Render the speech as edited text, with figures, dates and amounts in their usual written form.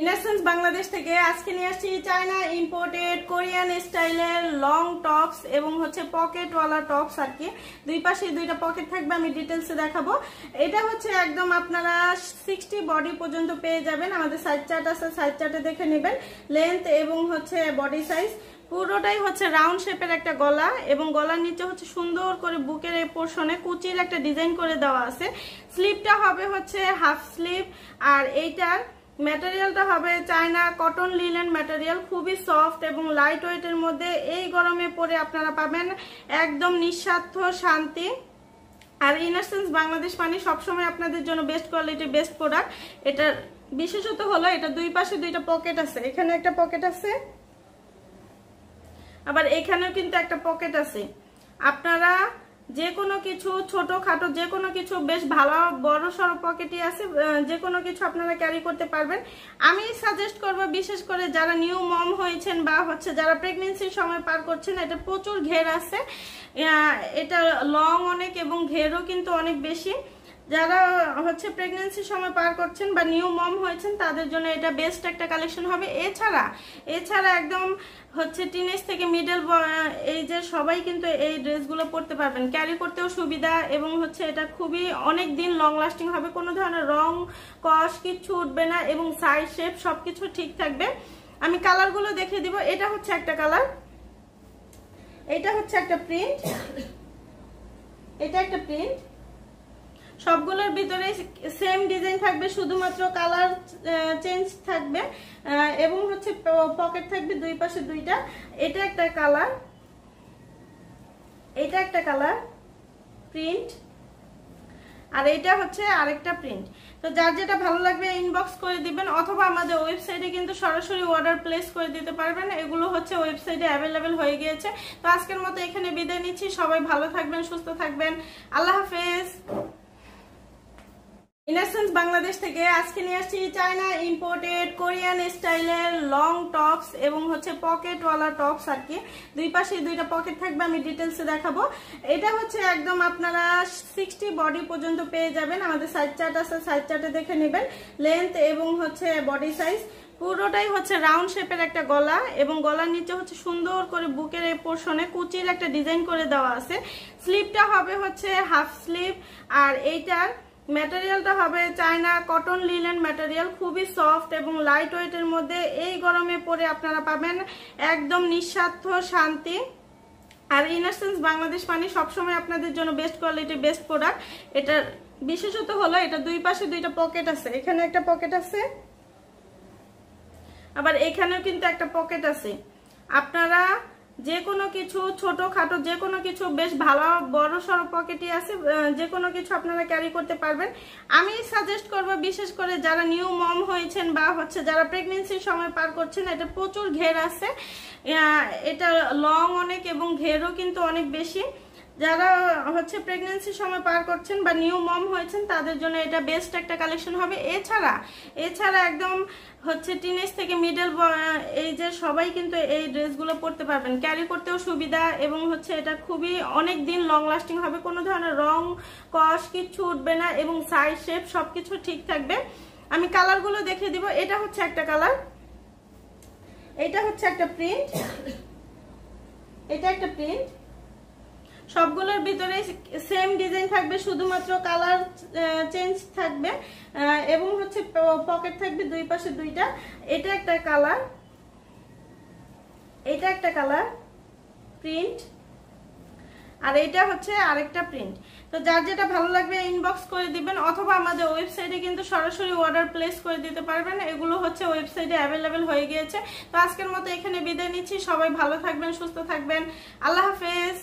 ইনারসেন্স বাংলাদেশ থেকে আজকে নিয়ে আসছি চায়না ইম্পোর্টেড কোরিয়ান স্টাইলের লং টপস এবং হচ্ছে পকেটওয়ালা টপস আর কি। দুই পাশে দুইটা পকেট থাকবে, আমি ডিটেলসে দেখাবো। এটা হচ্ছে একদম আপনারা 60 বডি পর্যন্ত পেয়ে যাবেন। আমাদের সাইড চার্ট আছে, সাইড চার্টে দেখে নেবেন লেন্থ এবং হচ্ছে বডি সাইজ। পুরোটাই হচ্ছে রাউন্ড শেপের একটা গলা এবং গলার নিচে হচ্ছে সুন্দর করে বুকের এই পোর্শনে কুচির একটা ডিজাইন করে দেওয়া আছে। স্লিভটা হবে হচ্ছে হাফ স্লিভ, আর এইটার ম্যাটেরিয়ালটা হবে চায়না কটন লিনেন ম্যাটেরিয়াল, খুবই সফট এবং লাইট ওয়েটের মধ্যে। এই গরমে পরে আপনারা পাবেন একদম নিঃস্বার্থ শান্তি। আর ইনারসেন্স বাংলাদেশ মানে সবসময় আপনাদের জন্য বেস্ট কোয়ালিটি, বেস্ট প্রোডাক্ট। এটার বিশেষত হলো এটা দুই পাশে দুইটা পকেট আছে। এখানে একটা পকেট আছে, আবার এখানেও কিন্তু একটা পকেট আছে। আপনারা যে কোনো কিছু ছোটখাটো যে কোনো কিছু বেশ ভালো বড় সড়ো পকেটই আছে, যে কোনো কিছু আপনারা ক্যারি করতে পারবেন। আমি সাজেস্ট করব বিশেষ করে যারা নিউ মম হয়েছেন বা হচ্ছে যারা প্রেগনেন্সির সময় পার করছেন, এটা প্রচুর ঘের আছে, এটা লং অনেক এবং ঘেরও কিন্তু অনেক বেশি। যারা হচ্ছে প্রেগনেন্সির সময় পার করছেন বা নিউ মম হয়েছেন তাদের জন্য এটা বেস্ট একটা কালেকশন হবে। এছাড়া একদম হচ্ছে টিনেজ থেকে মিডল এই যে সবাই কিন্তু এই ড্রেসগুলো পরতে পারবেন, ক্যারি করতেও সুবিধা এবং হচ্ছে এটা খুবই অনেক দিন লং লাস্টিং হবে, কোনো ধরনের রং কস কিচ্ছু উঠবে না এবং সাইজ শেপ সবকিছু ঠিক থাকবে। আমি কালারগুলো দেখিয়ে দিব। এটা হচ্ছে একটা কালার, এটা হচ্ছে একটা প্রিন্ট, এটা একটা প্রিন্ট। সবগুলোর ভিতরে সেম ডিজাইন থাকবে, শুধুমাত্র কালার চেঞ্জ থাকবে এবং হচ্ছে পকেট থাকবে দুই পাশে দুইটা। এটা একটা কালার, এটা একটা কালার প্রিন্ট, আর এটা হচ্ছে আরেকটা প্রিন্ট। তো যার যেটা ভালো লাগবে ইনবক্স করে দিবেন, অথবা আমাদের ওয়েবসাইটে কিন্তু সরাসরি অর্ডার প্লেস করে দিতে পারবেন। এগুলো হচ্ছে ওয়েবসাইটে অ্যাভেলেবেল হয়ে গিয়েছে। তো আজকের মতো এখানে বিদায় নিচ্ছি। সবাই ভালো থাকবেন, সুস্থ থাকবেন, আল্লাহ হাফেজ। ইনারসেন্স বাংলাদেশ থেকে আজকে নিয়ে আসছি চায়না ইম্পোর্টেড কোরিয়ান স্টাইলের লং টপস এবং হচ্ছে পকেটওয়ালা টপস আর কি। দুই পাশে দুইটা পকেট থাকবে, আমি ডিটেলসে দেখাবো। এটা হচ্ছে একদম আপনারা 60 বডি পর্যন্ত পেয়ে যাবেন। আমাদের সাইড চার্ট আছে, সাইড চার্টে দেখে নেবেন লেন্থ এবং হচ্ছে বডি সাইজ। পুরোটাই হচ্ছে রাউন্ড শেপের একটা গলা এবং গলার নিচে হচ্ছে সুন্দর করে বুকের এই পোর্শনে কুচির একটা ডিজাইন করে দেওয়া আছে। স্লিভটা হবে হচ্ছে হাফ স্লিভ, আর এইটার ম্যাটেরিয়ালটা হবে চায়না কটন লিনেন ম্যাটেরিয়াল, খুবই সফট এবং লাইট ওয়েটের মধ্যে। এই গরমে পরে আপনারা পাবেন একদম নিঃস্বার্থ শান্তি। আর ইনারসেন্স বাংলাদেশ মানে সবসময় আপনাদের জন্য বেস্ট কোয়ালিটি, বেস্ট প্রোডাক্ট। এটার বিশেষত হলো এটা দুই পাশে দুইটা পকেট আছে। এখানে একটা পকেট আছে, আবার এখানেও কিন্তু একটা পকেট আছে। আপনারা যে কোনো কিছু ছোটখাটো যে কোনো কিছু বেশ ভালো বড় সড়ো পকেটই আছে, যে কোনো কিছু আপনারা ক্যারি করতে পারবেন। আমি সাজেস্ট করব বিশেষ করে যারা নিউ মম হয়েছেন বা হচ্ছে যারা প্রেগনেন্সির সময় পার করছেন, এটা প্রচুর ঘের আছে, এটা লং অনেক এবং ঘেরও কিন্তু অনেক বেশি। যারা হচ্ছে প্রেগনেন্সির সময় পার করছেন বা নিউ মম হয়েছেন তাদের জন্য এটা বেস্ট একটা কালেকশন হবে। এছাড়া একদম হচ্ছে টিনেজ থেকে মিডল এই যে সবাই কিন্তু এই ড্রেসগুলো পরতে পারবেন, ক্যারি করতেও সুবিধা এবং হচ্ছে এটা খুবই অনেক দিন লং লাস্টিং হবে, কোনো ধরনের রং কস কিচ্ছু উঠবে না এবং সাইজ শেপ সবকিছু ঠিক থাকবে। আমি কালারগুলো দেখিয়ে দিব। এটা হচ্ছে একটা কালার, এটা হচ্ছে একটা প্রিন্ট, এটা একটা প্রিন্ট। সবগুলোর ভিতরে সেম ডিজাইন থাকবে, শুধুমাত্র কালার চেঞ্জ থাকবে এবং হচ্ছে পকেট থাকবে দুই পাশে দুইটা। এটা একটা কালার, এটা একটা কালার প্রিন্ট, আর এটা হচ্ছে আরেকটা প্রিন্ট। তো যার যেটা ভালো লাগবে ইনবক্স করে দিবেন, অথবা আমাদের ওয়েবসাইটে কিন্তু সরাসরি অর্ডার প্লেস করে দিতে পারবেন। এগুলো হচ্ছে ওয়েবসাইটে অ্যাভেলেবেল হয়ে গিয়েছে। তো আজকের মতো এখানে বিদায় নিচ্ছি। সবাই ভালো থাকবেন, সুস্থ থাকবেন, আল্লাহ হাফেজ।